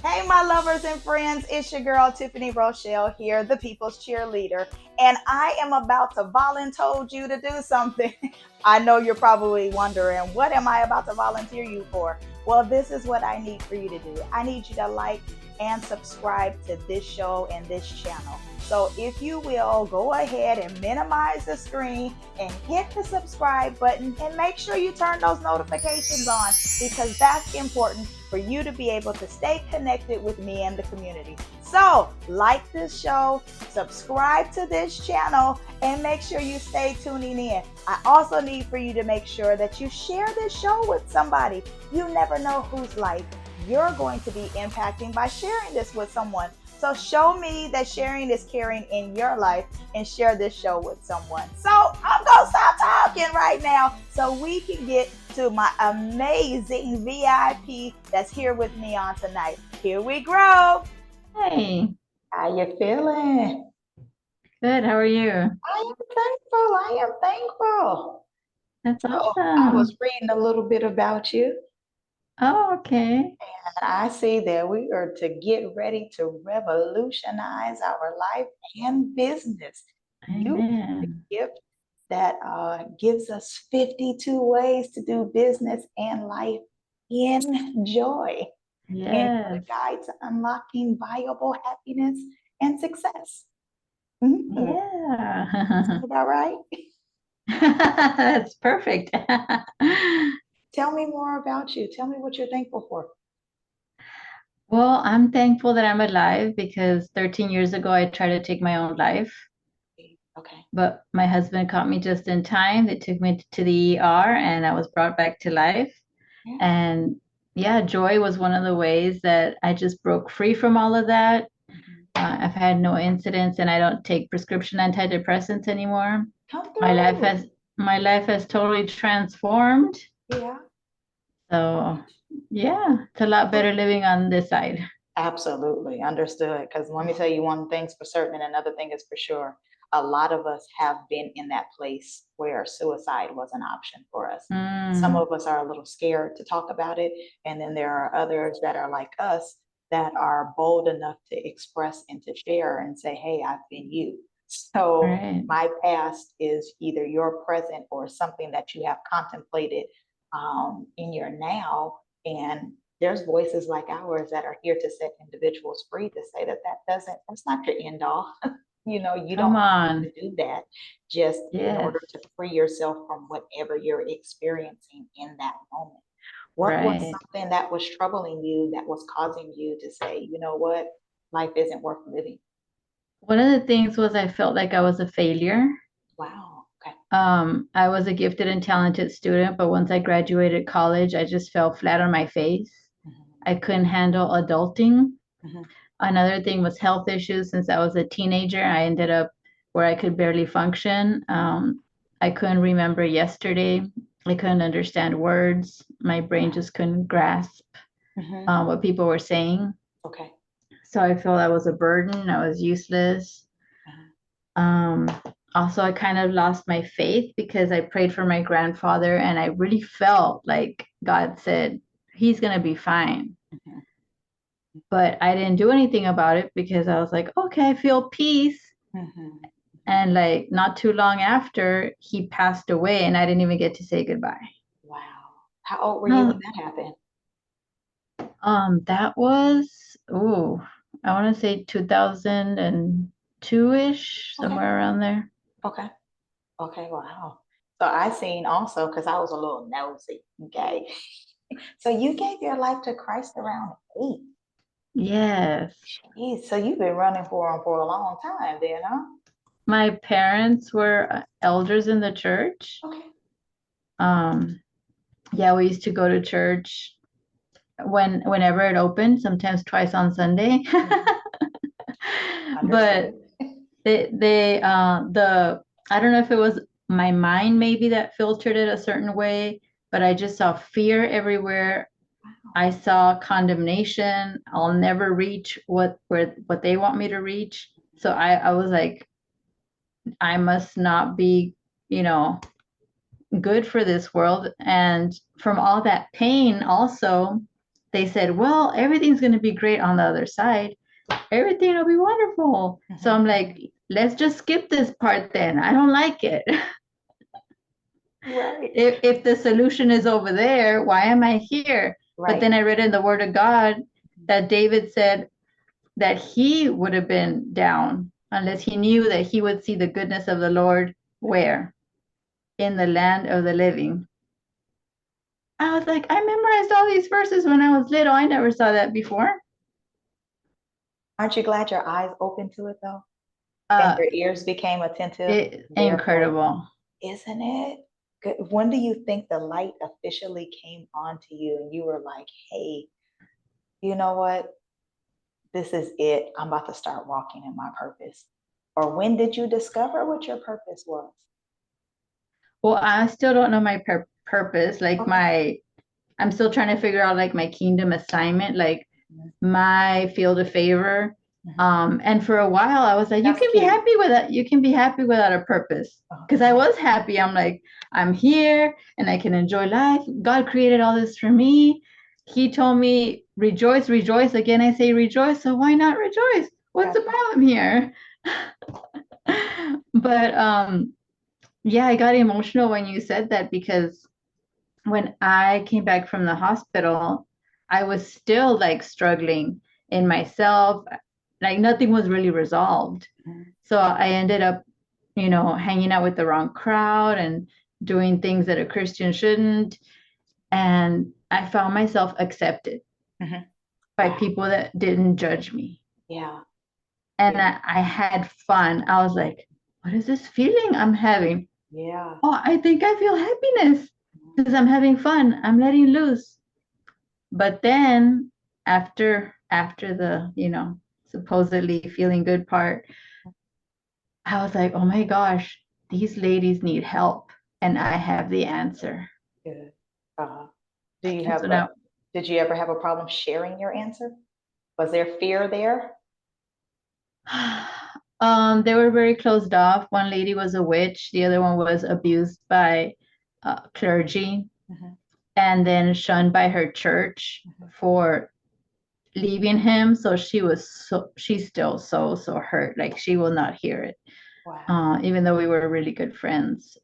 Hey, my lovers and friends, it's your girl Tiffany Rochelle here, the people's cheerleader, and I am about to volunteer you to do something. I know you're probably wondering, what am I about to volunteer you for? Well, this is what I need for you to do. I need you to like and subscribe to this show and this channel. So if you will, go ahead and minimize the screen and hit the subscribe button and make sure you turn those notifications on because that's important for you to be able to stay connected with me and the community. So like this show, subscribe to this channel, and make sure you stay tuning in. I also need for you to make sure that you share this show with somebody. You never know whose life you're going to be impacting by sharing this with someone. So show me that sharing is caring in your life and share this show with someone. So I'm going to stop talking right now so we can get to my amazing VIP that's here with me on tonight. Here we go. Hey, How you feeling? good. How are you? I am thankful. That's So I awesome. was reading a little bit about you. Oh, okay. And I see that we are to get ready to revolutionize our life and business. You have a Amen. gift that gives us 52 ways to do business and life in joy. And the Yes. guide to unlocking viable happiness and success. Mhm. Yeah. About right? That's perfect. Tell me more about you. Tell me what you're thankful for. Well, I'm thankful that I'm alive because 13 years ago I tried to take my own life, Okay. but my husband caught me just in time. They took me to the ER and I was brought back to life. Yeah. And yeah, joy was one of the ways that I just broke free from all of that. I've had no incidents and I don't take prescription antidepressants anymore. Come My life through. has my life has totally transformed. Yeah. So yeah, it's a lot better living on this side. Absolutely understood. Because let me tell you one thing's for certain, and another thing is for sure. A lot of us have been in that place where suicide was an option for us. Some Mm, of us are a little scared to talk about it, and then there are others that are like us that are bold enough to express and to share and say, "Hey, I've been you." So right. my past is either your present or something that you have contemplated in your now, and there's voices like ours that are here to set individuals free to say that that's not your end all. You know, you Come don't have on. to do that just in Yes. order to free yourself from whatever you're experiencing in that moment. What was Right. something that was troubling you that was causing you to say, you know what, life isn't worth living? One of the things was I felt like I was a failure. Wow. Okay. I was a gifted and talented student, but once I graduated college, I just fell flat on my face. Mhm, I couldn't handle adulting. mhm. Another thing was health issues. Since I was a teenager, I ended up where I could barely function. I couldn't remember yesterday. I couldn't understand words. My brain Wow. just couldn't grasp Mhm. what people were saying. Okay. So I felt I was a burden. I was useless. Uh-huh. Um, Also, I kind of lost my faith because I prayed for my grandfather and I really felt like God said, he's going to be fine. Mhm, But I didn't do anything about it because I was like, okay, I feel peace. mhm, mhm. And like not too long after, he passed away and I didn't even get to say goodbye. Wow. How old were you when No, that happened? that was, I want to say 2002-ish, Okay. somewhere around there. Okay. Okay. Wow. So I seen also because I was a little nosy. Okay. So you gave your life to Christ around 8. Yes. Jeez, so you've been running for him for a long time then, huh? My parents were elders in the church. Okay. Um, yeah, we used to go to church whenever it opened, sometimes twice on Sunday. Mhm. But Understood. the I don't know if it was my mind maybe that filtered it a certain way, but I just saw fear everywhere. I saw condemnation. I'll never reach what they want me to reach. So I was like, I must not be, you know, good for this world. And from all that pain, also, they said, well, everything's going to be great on the other side. Everything will be wonderful. So I'm like, let's just skip this part then. I don't like it. Right. If the solution is over there, why am I here? Right. But then I read in the Word of God that David said that he would have been down unless he knew that he would see the goodness of the Lord where? In the land of the living. I was like, I memorized all these verses when I was little. I never saw that before. Aren't you glad your eyes opened to it though? And your ears became attentive. Therefore, Incredible. isn't it? Good. When do you think the light officially came onto you and you were like, hey, you know what? This is it. I'm about to start walking in my purpose. Or when did you discover what your purpose was? Well, I still don't know my purpose. Like Okay. I'm still trying to figure out like my kingdom assignment, like my field of favor. And for a while I was like, you That's can be cute. happy with that. You can be happy without a purpose. Because I was happy. I'm like, I'm here and I can enjoy life. God created all this for me. He told me, rejoice, rejoice. Again, I say rejoice. So why not rejoice? What's the problem here? But yeah, I got emotional when you said that because when I came back from the hospital, I was still like struggling in myself. Like nothing was really resolved. So I ended up, you know, hanging out with the wrong crowd and doing things that a Christian shouldn't. And I found myself accepted by people that didn't judge me. Yeah. And I had fun. I was like, what is this feeling I'm having? Yeah. Oh, I think I feel happiness because I'm having fun. I'm letting loose. But then after the, you know, supposedly feeling good part, I was like, oh my gosh, these ladies need help and I have the answer. Good. Do you And have so now did you ever have a problem sharing your answer? Was there fear there? they were very closed off. One lady was a witch, the other one was abused by clergy and then shunned by her church for leaving him. So she's still so hurt. Like she will not hear it. Wow. Even though we were really good friends.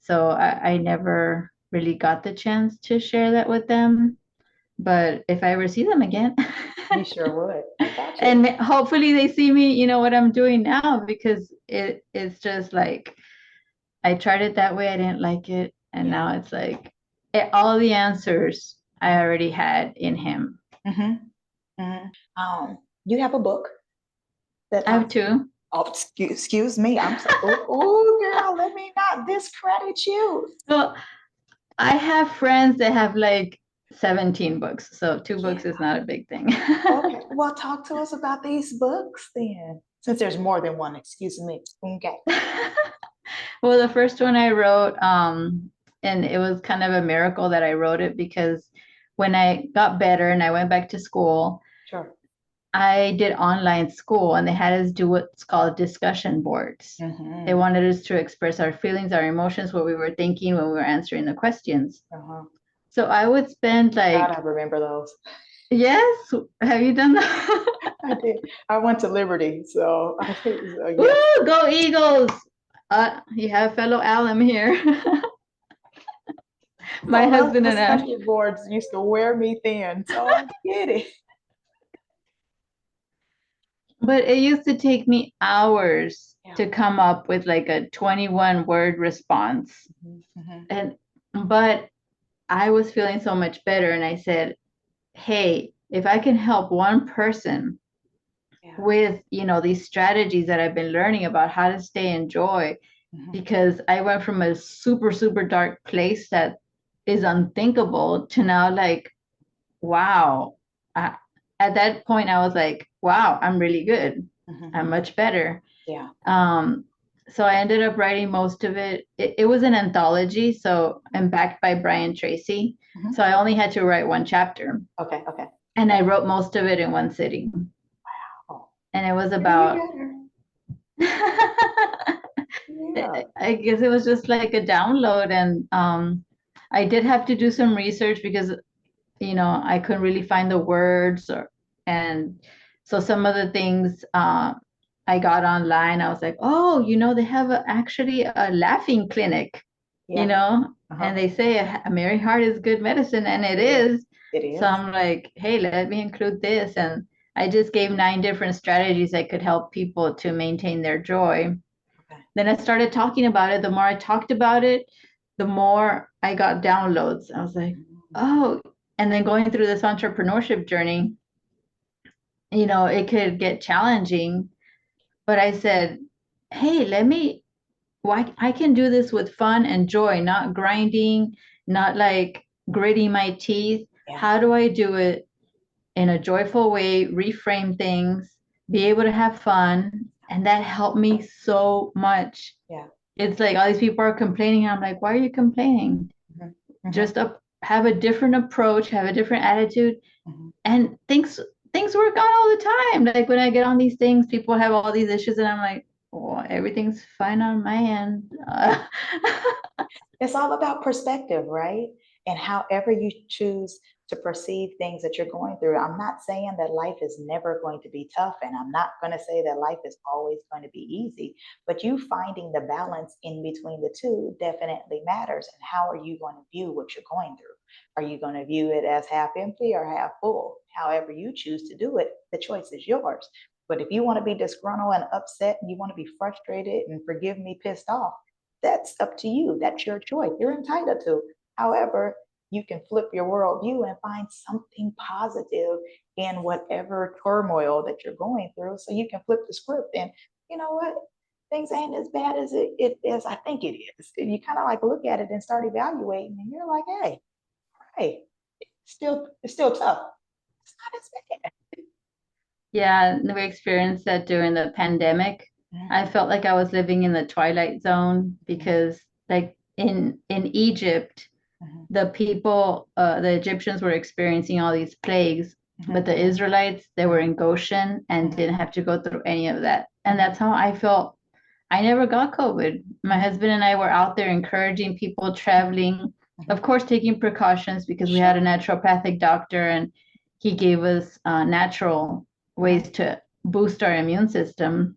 So I never really got the chance to share that with them. But if I ever see them again, You sure would. I got you. and hopefully they see me, you know, what I'm doing now, because it's just like I tried it that way, I didn't like it, and now it's like all the answers I already had in him. You have a book that I have talks. two. Oh, excuse me. I'm so. Oh, girl, let me not discredit you. Well, I have friends that have like 17 books, so two books is not a big thing. Okay. Well, talk to us about these books then. Since there's more than one, excuse me. Okay. Well, the first one I wrote, and it was kind of a miracle that I wrote it because when I got better and I went back to school, Sure. I did online school and they had us do what's called discussion boards. They wanted us to express our feelings, our emotions, what we were thinking when we were answering the questions. So I would spend like, God, I remember those. yes, have you done that? I did. I went to Liberty, so I think so, yes. Woo, go Eagles! You have fellow alum here. My So those husband and I. discussion boards used to wear me thin, so I get it. But it used to take me hours to come up with like a 21 word response. And but I was feeling so much better and I said, "Hey, if I can help one person with, you know, these strategies that I've been learning about how to stay in joy, because I went from a super dark place that is unthinkable to now like, wow." At that point I was like, wow, I'm really good. I'm much better. Yeah. so I ended up writing most of it. It was an anthology, so I'm backed by Brian Tracy. So I only had to write one chapter. Okay, okay. And I wrote most of it in one sitting. Oh, And it was you about better. Yeah. I guess it was just like a download. And I did have to do some research because I couldn't really find the words and so some of the things I got online, I was like, oh, they have actually a laughing clinic, Yeah. and they say a merry heart is good medicine, and it is. It So is. I'm like, hey, let me include this. And I just gave 9 different strategies that could help people to maintain their joy. Okay. Then I started talking about it. The more I talked about it, the more I got downloads. I was like, oh, and then going through this entrepreneurship journey, it could get challenging. But I said, hey, why I can do this with fun and joy, not grinding, not like gritting my teeth. Yeah. How do I do it in a joyful way, reframe things, be able to have fun? And that helped me so much. Yeah. It's like all these people are complaining. I'm like, why are you complaining? Just have a different approach, have a different attitude, and things work out all the time. Like when I get on these things, people have all these issues, and I'm like, well, everything's fine on my end. It's all about perspective, right? And however you choose to perceive things that you're going through. I'm not saying that life is never going to be tough, and I'm not going to say that life is always going to be easy, but you finding the balance in between the two definitely matters. And how are you going to view what you're going through? Are you going to view it as half empty or half full? However you choose to do it, the choice is yours. But if you want to be disgruntled and upset and you want to be frustrated and, forgive me, pissed off, that's up to you. That's your choice. You're entitled to. However, you can flip your worldview and find something positive in whatever turmoil that you're going through. So you can flip the script and, you know what? Things ain't as bad as it is. I think it is. And you kind of like look at it and start evaluating, and you're like, hey, it's still tough. It's not as bad. Yeah, we experienced that during the pandemic. I felt like I was living in the twilight zone because, like in Egypt, the Egyptians were experiencing all these plagues, but the Israelites, they were in Goshen and didn't have to go through any of that. And that's how I felt. I never got COVID. My husband and I were out there encouraging people traveling, of course, taking precautions because we had a naturopathic doctor and he gave us natural ways to boost our immune system.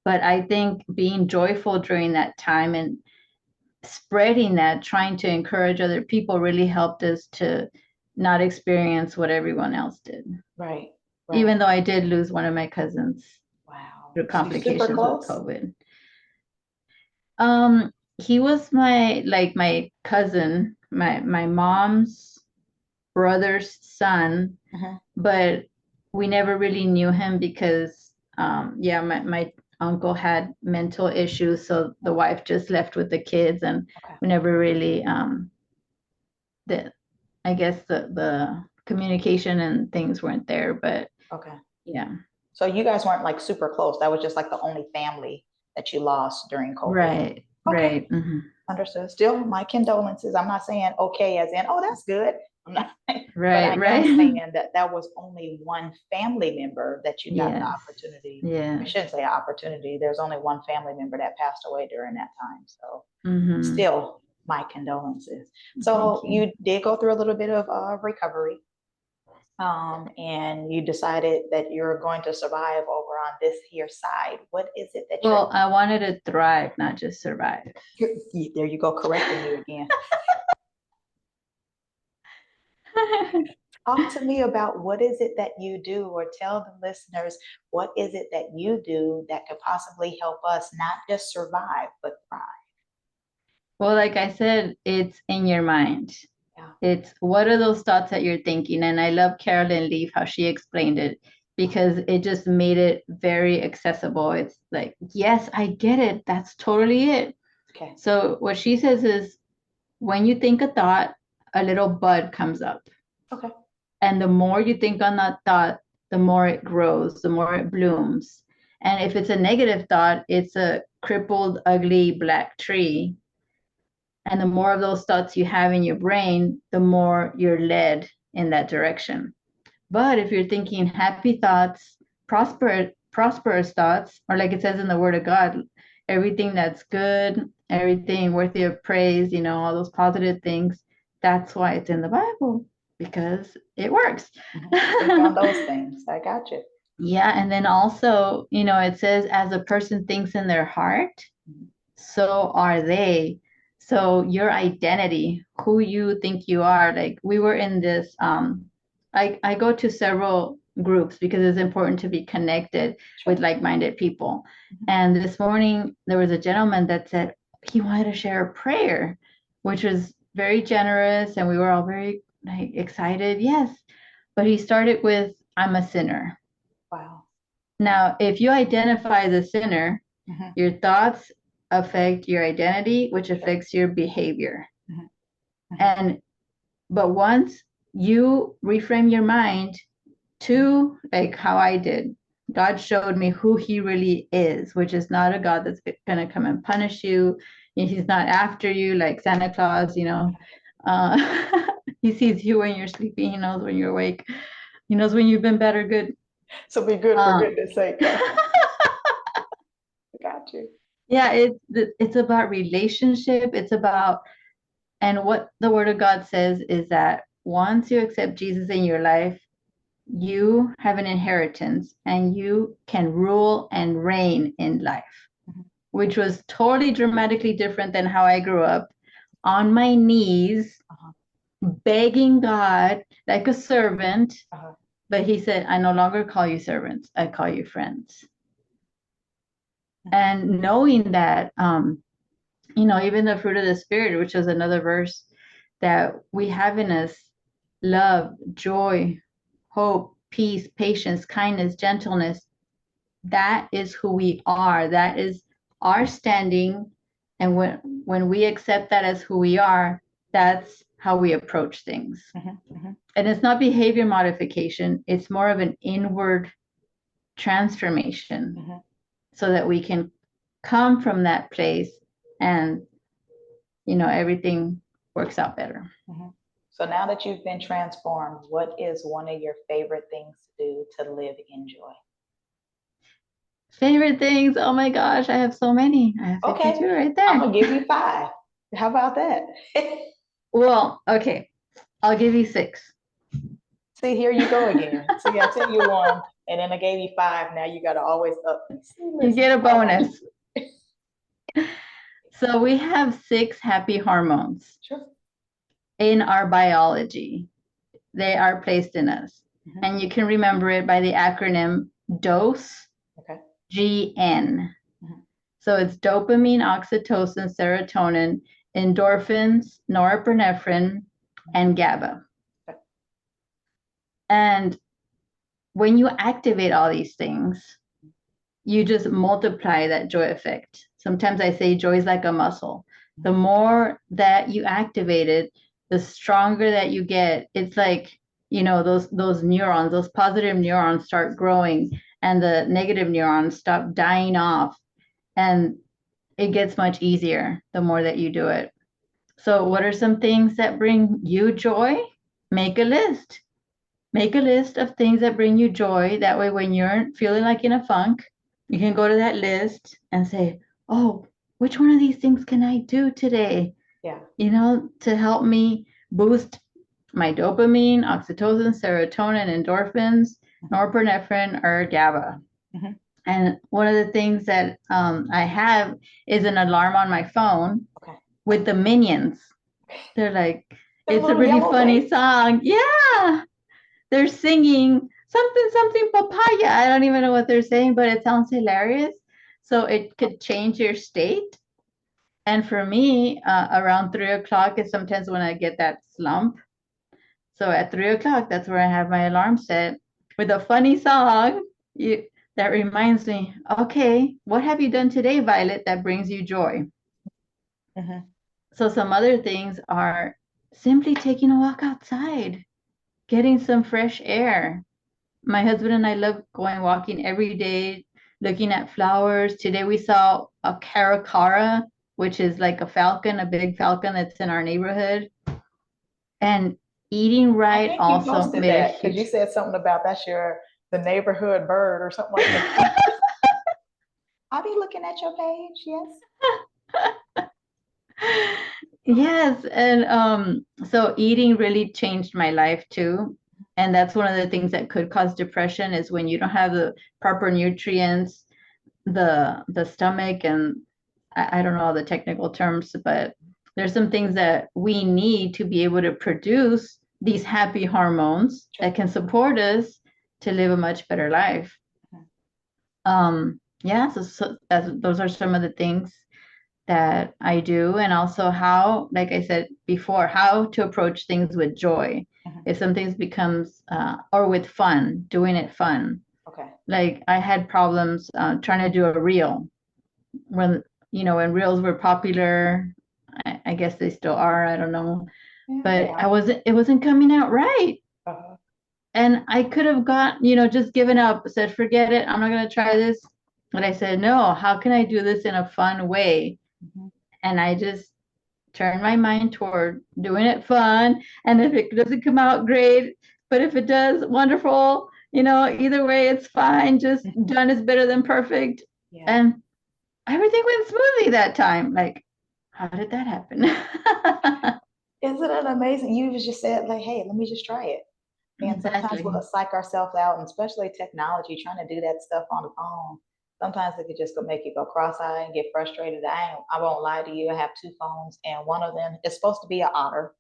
But I think being joyful during that time and spreading that, trying to encourage other people really helped us to not experience what everyone else did. Right. Even though I did lose one of my cousins through So you're super complications with close? COVID. He was my cousin, my mom's brother's son, but we never really knew him because my uncle had mental issues, so the wife just left with the kids, and we never really the I guess the communication and things weren't there, but Okay. yeah. So you guys weren't like super close. That was just like the only family that you lost during COVID. Right. Okay. Right. Mm-hmm. Understood. Still, my condolences. I'm not saying okay as in, oh, that's good. I'm not, but I Right. am Right. saying that that was only one family member that you got the Yes. opportunity. I Yes. shouldn't say opportunity. There's only one family member that passed away during that time. So Mm-hmm. still, my condolences. Thank So you. you did go through a little bit of recovery, and you decided that you're going to survive over on this here side. What is it that Well, I wanted to thrive, not just survive. there you go, correcting me again. Talk to me about what is it that you do, or tell the listeners what is it that you do that could possibly help us not just survive, but thrive. Well, like I said, it's in your mind. Yeah. It's what are those thoughts that you're thinking? And I love Carolyn Leaf, how she explained it, because it just made it very accessible. It's like, yes, I get it. That's totally it. Okay. So what she says is when you think a thought, a little bud comes up. Okay. And the more you think on that thought, the more it grows, the more it blooms. And if it's a negative thought, it's a crippled, ugly black tree. And the more of those thoughts you have in your brain, the more you're led in that direction. But if you're thinking happy thoughts, prosperous thoughts, or like it says in the Word of God, everything that's good, everything worthy of praise, all those positive things, that's why it's in the Bible, because it works. Think on those things. I got you. Yeah, and then also, it says, as a person thinks in their heart, so are they. So your identity, who you think you are, like we were in this, I go to several groups because it's important to be connected with like-minded people. And this morning there was a gentleman that said he wanted to share a prayer, which was very generous, and we were all very like excited. Yes. But he started with, I'm a sinner. Wow. Now, if you identify the sinner, your thoughts affect your identity, which affects your behavior. But once you reframe your mind to like how I did, God showed me who he really is, which is not a God that's going to come and punish you. He's not after you like Santa Claus, he sees you when you're sleeping. He knows when you're awake. He knows when you've been bad or good. So be good for goodness sake. Got you. Yeah, it's about relationship. It's about, and what the Word of God says is that once you accept Jesus in your life, you have an inheritance and you can rule and reign in life, which was totally dramatically different than how I grew up, on my knees, begging God like a servant. But he said, I no longer call you servants, I call you friends. And knowing that, even the fruit of the Spirit, which is another verse that we have in us, love, joy, hope, peace, patience, kindness, gentleness, that is who we are. That is our standing. And when we accept that as who we are, that's how we approach things. And it's not behavior modification. It's more of an inward transformation so that we can come from that place and, everything works out better. So now that you've been transformed, what is one of your favorite things to do to live in joy? Favorite things? Oh my gosh, I have so many. I have 52 right there. I'm going to give you 5. How about that? Well, okay. I'll give you 6. See, here you go again. See, I tell you 1, and then I gave you 5. Now you got to always up. You get a bonus. So we have 6 happy hormones in our biology. They are placed in us. And you can remember it by the acronym DOSE, GN. So it's dopamine, oxytocin, serotonin, endorphins, norepinephrine, and GABA. And when you activate all these things, you just multiply that joy effect. Sometimes I say joy is like a muscle. The more that you activate it, the stronger that you get. It's like, those neurons, those positive neurons start growing and the negative neurons stop dying off. And it gets much easier the more that you do it. So what are some things that bring you joy? Make a list. Make a list of things that bring you joy. That way, when you're feeling like in a funk, you can go to that list and say, oh, which one of these things can I do today? Yeah. To help me boost my dopamine, oxytocin, serotonin, endorphins, norepinephrine, or GABA. And one of the things that I have is an alarm on my phone with the Minions. They're like, it's a really funny song. Yeah. They're singing something papaya. I don't even know what they're saying, but it sounds hilarious. So it could change your state. And for me, around 3:00 is sometimes when I get that slump. So at 3:00, that's where I have my alarm set with a funny song that reminds me, okay, what have you done today, Violet, that brings you joy? So some other things are simply taking a walk outside, getting some fresh air. My husband and I love going walking every day, looking at flowers. Today we saw a caracara, which is like a falcon, a big falcon that's in our neighborhood. And eating I right think you also posted made a that because you huge. said something about the neighborhood bird or something like that. I'll be looking at your page. Yes. Yes, and so eating really changed my life too. And that's one of the things that could cause depression is when you don't have the proper nutrients, the stomach, and I don't know all the technical terms, but there's some things that we need to be able to produce these happy hormones that can support us to live a much better life. Yeah, those are some of the things that I do, and also how, like I said before, how to approach things with joy. If something becomes, or with fun, doing it fun. Okay. Like I had problems trying to do a reel when, when reels were popular. I guess they still are. I don't know, Yeah, but yeah. it wasn't coming out right. Uh-huh. And I could have got, just given up, said, forget it, I'm not going to try this. But I said, no, how can I do this in a fun way? And I just turned my mind toward doing it fun. And if it doesn't come out great, but if it does, wonderful. Either way, it's fine. Just done is better than perfect. Yeah. And everything went smoothly that time. Like, how did that happen? Isn't it amazing? You just said, like, hey, let me just try it. And sometimes Exactly. we'll psych ourselves out, and especially technology, trying to do that stuff on the phone. Sometimes it could just go make you go cross-eyed and get frustrated. I won't lie to you. I have two phones, and one of them is supposed to be an otter,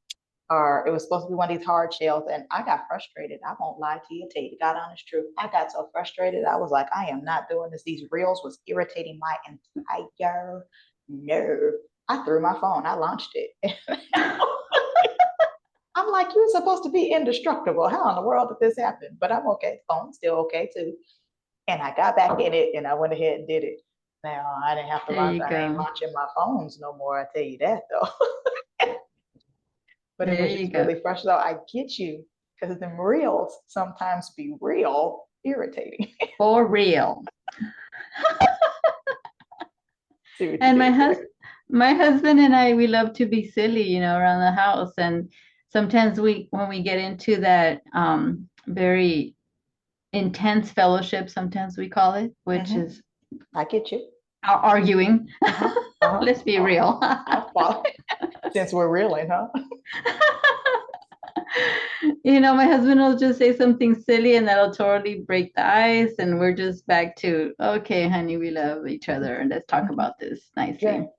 or it was supposed to be one of these hard shells. And I got frustrated. I won't lie to you, tell you the God honest truth. I got so frustrated. I was like, I am not doing this. These reels was irritating my entire nerve. I threw my phone. I launched it. I'm like, you're supposed to be indestructible. How in the world did this happen? But I'm okay. Phone's still okay too. And I got back in it and I went ahead and did it. Now I didn't have to There launch. you I ain't go. launching my phones no more. I tell you that though. But it There was you just go. really frustrating. I get you because them reels sometimes be real irritating. For real. See what you And did there. my husband and I, we love to be silly, around the house. And sometimes when we get into that very intense fellowship, sometimes we call it, which is I get you. arguing. Uh-huh. Uh-huh. Let's be real. I'll follow. Since we're reeling, huh? My husband will just say something silly and that'll totally break the ice. And we're just back to, okay, honey, we love each other. And let's talk about this Yeah. nicely.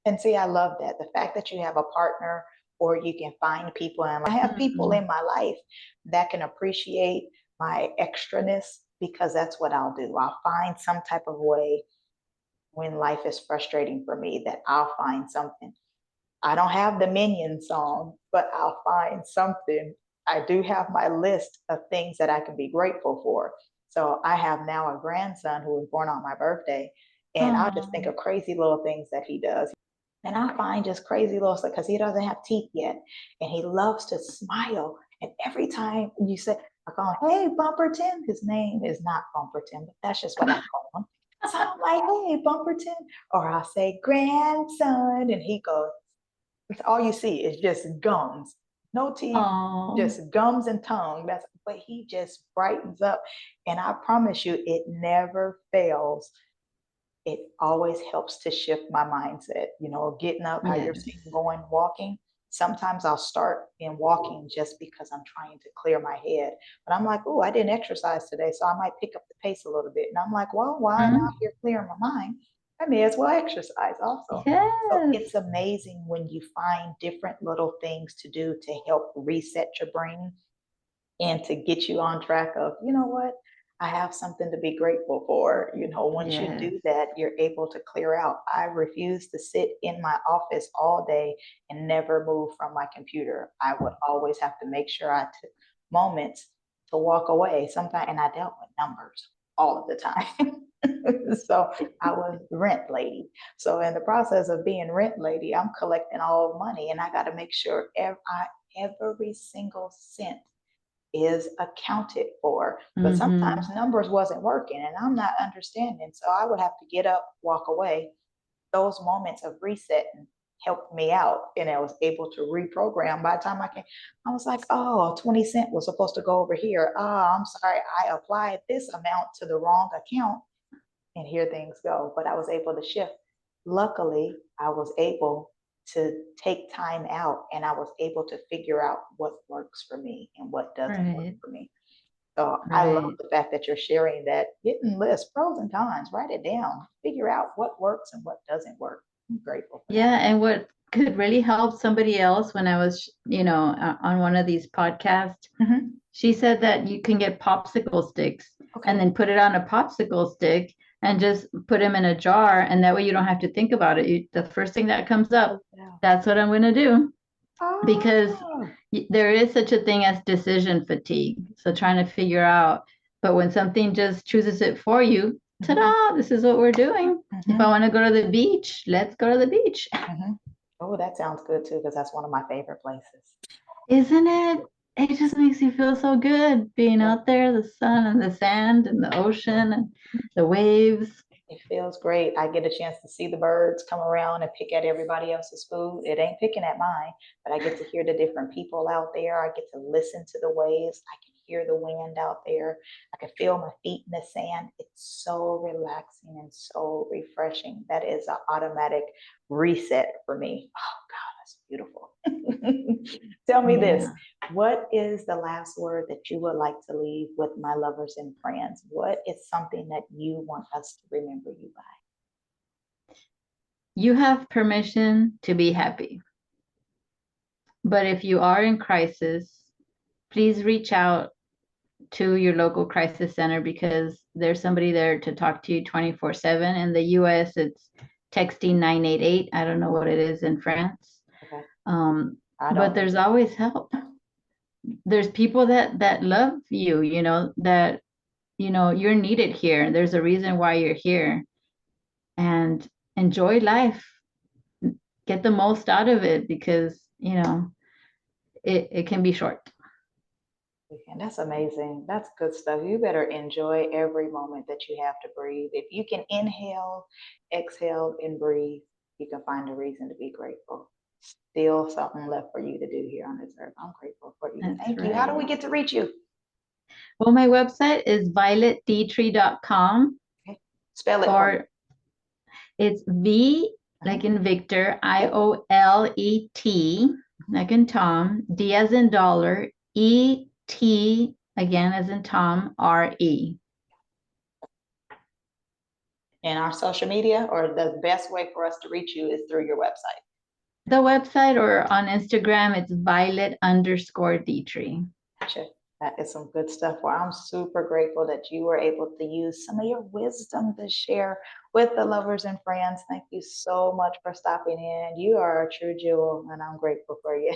And see, I love that. The fact that you have a partner or you can find people, and I have people in my life that can appreciate my extraness because that's what I'll do. I'll find some type of way when life is frustrating for me that I'll find something. I don't have the Minion song, but I'll find something. I do have my list of things that I can be grateful for. So I have now a grandson who was born on my birthday, and I'll just think of crazy little things that he does. And I find just crazy little stuff because he doesn't have teeth yet, and he loves to smile. And every time you say, I call him, hey, Bumper Tim, his name is not Bumper Tim, but that's just what I call him. So I'm like, hey, Bumper Tim, or I'll say, grandson, and he goes, all you see is just gums, no teeth, Oh, just gums and tongue. But he just brightens up, and I promise you, it never fails. It always helps to shift my mindset. Getting up, how you're yes. saying, going walking. Sometimes I'll start in walking just because I'm trying to clear my head. But I'm like, oh, I didn't exercise today, so I might pick up the pace a little bit. And I'm like, well, why am I out here clearing my mind? I may as well exercise also. So Yes. it's amazing when you find different little things to do to help reset your brain and to get you on track of, you know what, I have something to be grateful for. Once you Yes. do that, you're able to clear out. I refuse to sit in my office all day and never move from my computer. I would always have to make sure I took moments to walk away sometimes, and I dealt with numbers all of the time. So I was rent lady. So in the process of being rent lady, I'm collecting all the money, and I got to make sure every single cent is accounted for. But sometimes numbers wasn't working and I'm not understanding. So I would have to get up, walk away, those moments of resetting helped me out, and I was able to reprogram. By the time I was like, oh, 20 cent was supposed to go over here. Oh, I'm sorry, I applied this amount to the wrong account, and here things go. But I was able to shift. Luckily, I was able to take time out, and I was able to figure out what works for me and what doesn't work Right. for me. So I love Right. the fact that you're sharing that. Hidden list, pros and cons, write it down, figure out what works and what doesn't work. I'm grateful for that. Yeah, and what could really help somebody else when I was, on one of these podcasts, she said that you can get popsicle sticks Okay. and then put it on a popsicle stick and just put them in a jar, and that way you don't have to think about it. The first thing that comes up, that's what I'm going to do, because there is such a thing as decision fatigue. So trying to figure out, but when something just chooses it for you, ta-da, this is what we're doing. If I want to go to the beach, let's go to the beach. Oh, that sounds good too, because that's one of my favorite places. Isn't it? It just makes you feel so good being out there, the sun and the sand and the ocean and the waves. It feels great. I get a chance to see the birds come around and pick at everybody else's food. It ain't picking at mine, but I get to hear the different people out there. I get to listen to the waves. I can hear the wind out there. I can feel my feet in the sand. It's so relaxing and so refreshing. That is an automatic reset for me. Oh God, that's beautiful. Tell me this. What is the last word that you would like to leave with my lovers and friends? What is something that you want us to remember you by? You have permission to be happy. But if you are in crisis, please reach out to your local crisis center, because there's somebody there to talk to you 24/7. In the US, it's texting 988. I don't know what it is in France. Okay. But there's always help. There's people that love you, that you're needed here. There's a reason why you're here, and enjoy life. Get the most out of it, because it can be short. And that's amazing. That's good stuff. You better enjoy every moment that you have to breathe. If you can inhale, exhale, and breathe, you can find a reason to be grateful. Still something left for you to do here on this earth. I'm grateful for you. Thank you. How do we get to reach you? Well, my website is violetdetre.com. Okay. Spell it. Or it's V like in Victor, IOLET, like in Tom, D as in dollar, ET again as in Tom, RE. And our social media, or the best way for us to reach you is through your website? The website, or on Instagram, it's Violet_Detre. Gotcha. That is some good stuff. Well, I'm super grateful that you were able to use some of your wisdom to share with the lovers and friends. Thank you so much for stopping in. You are a true jewel, and I'm grateful for you.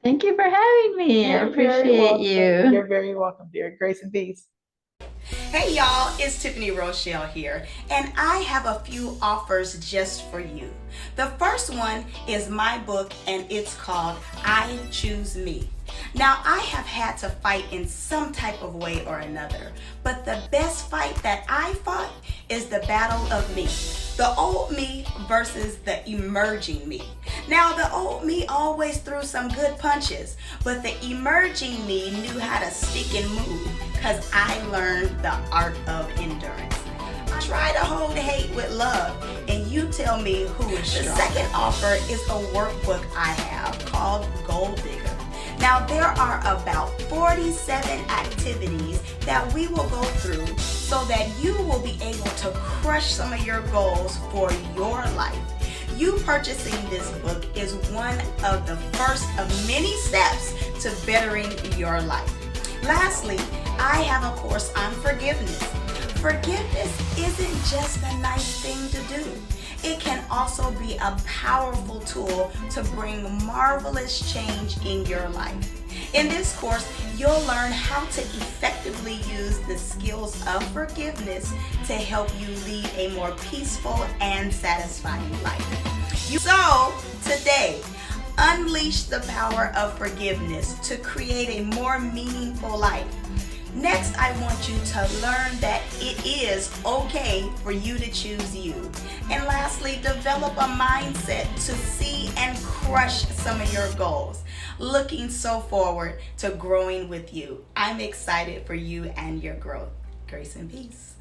Thank you for having me. I appreciate you. You're very welcome, dear. Grace and peace. Hey y'all, it's Tiffany Rochelle here, and I have a few offers just for you. The first one is my book, and it's called I Choose Me. Now, I have had to fight in some type of way or another, but the best fight that I fought is the battle of me. The old me versus the emerging me. Now, the old me always threw some good punches, but the emerging me knew how to stick and move, because I learned the art of endurance. Try to hold hate with love, and you tell me who is strong. The second offer is a workbook I have called Gold Digger. Now, there are about 47 activities that we will go through so that you will be able to crush some of your goals for your life. You purchasing this book is one of the first of many steps to bettering your life. Lastly, I have a course on forgiveness. Forgiveness isn't just a nice thing to do. It can also be a powerful tool to bring marvelous change in your life. In this course, you'll learn how to effectively use the skills of forgiveness to help you lead a more peaceful and satisfying life. So, today, unleash the power of forgiveness to create a more meaningful life. Next, I want you to learn that it is okay for you to choose you. And lastly, develop a mindset to see and crush some of your goals. Looking so forward to growing with you. I'm excited for you and your growth. Grace and peace.